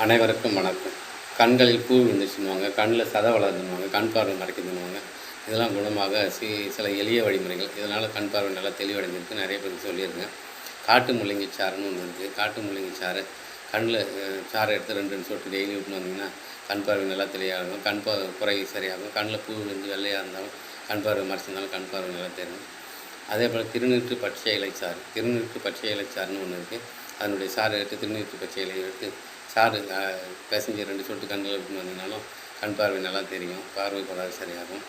அனைவருக்கும் வணக்கம். கண்களில் பூ விழுந்துச்சுன்னுவாங்க, கண்ணில் சதை வளருதுன்னுவாங்க, கண் பார்வை மறைக்குதுன்னுவாங்க. இதெல்லாம் குணமாக சில எளிய வழிமுறைகள். இதனால் கண் பார்வை நல்லா தெளிவடைஞ்சிருக்கு. நிறைய பேருக்கு சொல்லியிருக்கேன். காட்டு முள்ளங்கி சாறுன்னு ஒன்று இருக்குது. காட்டு முள்ளங்கி சாறு கண்ணில் சாறை எடுத்து 2 சொட்டு டெய்லி விட்டுன்னு வந்தீங்கன்னா கண் பார்வை நல்லா தெளிவாகும். கண் குறை சரியாகும். கண்ணில் பூ விழுந்து வெள்ளையாக இருந்தாலும் கண் பார்வை மறைச்சிருந்தாலும் கண் பார்வை நல்லா தெரியும். அதே போல் திருநீற்று பச்சை இலைச்சாறு. திருநீற்று பச்சை இலைச்சாறுன்னு ஒன்று இருக்குது. அதனுடைய சாறை எடுத்து திருநீற்று பச்சை இலையை எடுத்து சாறு பிசைஞ்சு 2 சொட்டு கண்ணில் விட்டுன்னு வந்தீங்கனாலும் கண் பார்வை நல்லா தெரியும். பார்வை கோளாறு சரியாகும்.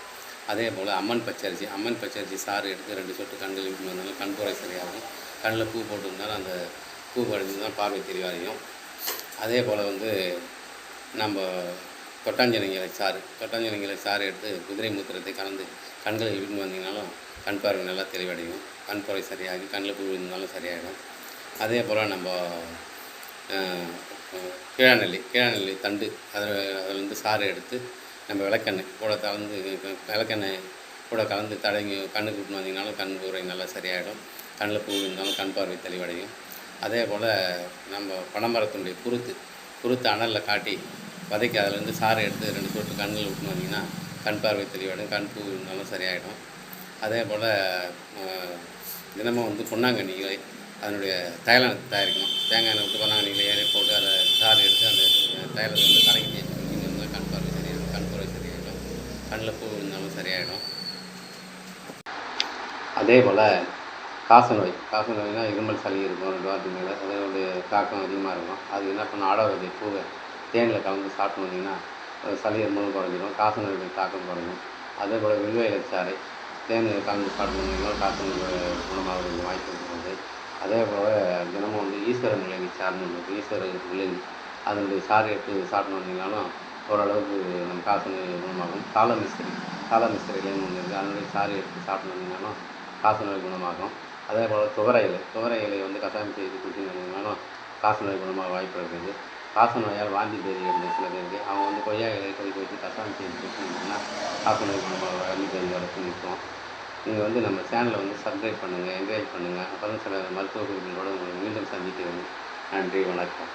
அதே போல் அம்மன் பச்சரிசி சாறு எடுத்து 2 சொட்டு கண்ணில் விட்டுன்னு வந்தாலும் கண் பார்வை சரியாகும். கண்ணில் பூ போட்டிருந்தாலும் அந்த பூ படிஞ்சிருந்தால் பார்வை தெளிவடையும். அதே போல் நம்ம கொட்டாஞ்சனங்கிலை சாறு எடுத்து குதிரை மூத்திரத்தை கலந்து கண்களில் விட்டுன்னு வந்தீங்கனாலும் கண் பார்வை நல்லா தெளிவடையும். கண் பார்வை சரியாகி கண்ணில் பூ விழுந்தாலும் சரியாயிடும். அதே போல் நம்ம கீழாநெல்லி தண்டு அதில் சாறு எடுத்து நம்ம விளக்கெண்ணெய் கூட கலந்து தடவி கண்ணுக்கு விட்டுன்னு வந்தீங்கனாலும் கண் உரை நல்லா சரியாயிடும். கண்ணில் பூ இருந்தாலும் கண் பார்வை தெளிவடையும். அதே போல் நம்ம பனைமரத்தினுடைய குருத்து அனலில் காட்டி வதக்கி அதில் சாறு எடுத்து 2 சொட்டு கண்ணில் விட்டுன்னு வந்தீங்கன்னா கண் பார்வை தெளிவடையும். கண் பூ இருந்தாலும் சரியாயிடும். அதே போல் தினமும் பொன்னாங்கண்ணி இலை அதனுடைய தைலம் தயாரிக்கணும். தேங்காய் எண்ணெய் விட்டு பொன்னாங்கண்ணி இலையை போட்டு அதை சாறு எடுத்து அந்த தைலத்தை கடைக்கு தேய்ச்சி குடிச்சிங்கன்னா கண் பார்வை சரியாயிடும். கண் பார்வை சரியாயிடும். கண்ணில் பூ இருந்தாலும் சரியாயிடும். அதே போல் காசநோய்னா இருமல் சளி இருக்கும் 2 வாரத்துக்கு மேலே, அதனுடைய தாக்கம் அதிகமாக இருக்கும். அது என்ன பண்ணணும், ஆடாவதி பூவை தேனில் கலந்து சாப்பிட்டு வந்தீங்கன்னா சளி இருமலும் குறைஞ்சிடும். காசநோயுடைய தாக்கம் குறையும். அதே போல் வில்வ இலைச்சாறை தேன் கலந்து சாப்பிட்டு வந்தீங்கன்னா காசநோய் குணமாக வாய்ப்பு இருக்கிறது. அதே போல் தினமும் ஈஸ்வர முள்ளங்கி சாறுன்னு இருக்குது. ஈஸ்வர முள்ளங்கி அதனுடைய சாறு எடுத்து சாப்பிட்டு வந்தீங்கன்னாலும் ஓரளவுக்கு நம்ம காசநோய் குணமாகும். காலமிஸ்திரி இலைன்னு ஒன்று இருக்குது. அதனுடைய சாறு எடுத்து சாப்பிட்டு வந்தீங்கன்னாலும் காசநோய் குணமாகும். அதே போல் துவரை இலையை கசாயம் செய்து குடிச்சுன்னு வந்தீங்கன்னாலும் காசநோய் குணமாக வாய்ப்பு இருக்குது. காசநோயால் வாந்தி பேதி இருந்த சில பேருக்கு அவங்க கொய்யா இலையை கொதிக்க வச்சு கசாயம் செய்து குடிச்சுன்னா காசநோய் குணமாக வாந்தி பேதி வரைக்கும் நிற்கும். நீங்கள் நம்ம சேனலை சப்ஸ்கிரைப் பண்ணுங்கள், என்கரேஜ் பண்ணுங்கள். அப்போ தான் சில மருத்துவ குறிப்புகளோடு உங்களை மீண்டும் சந்திக்கிறேன். நன்றி, வணக்கம்.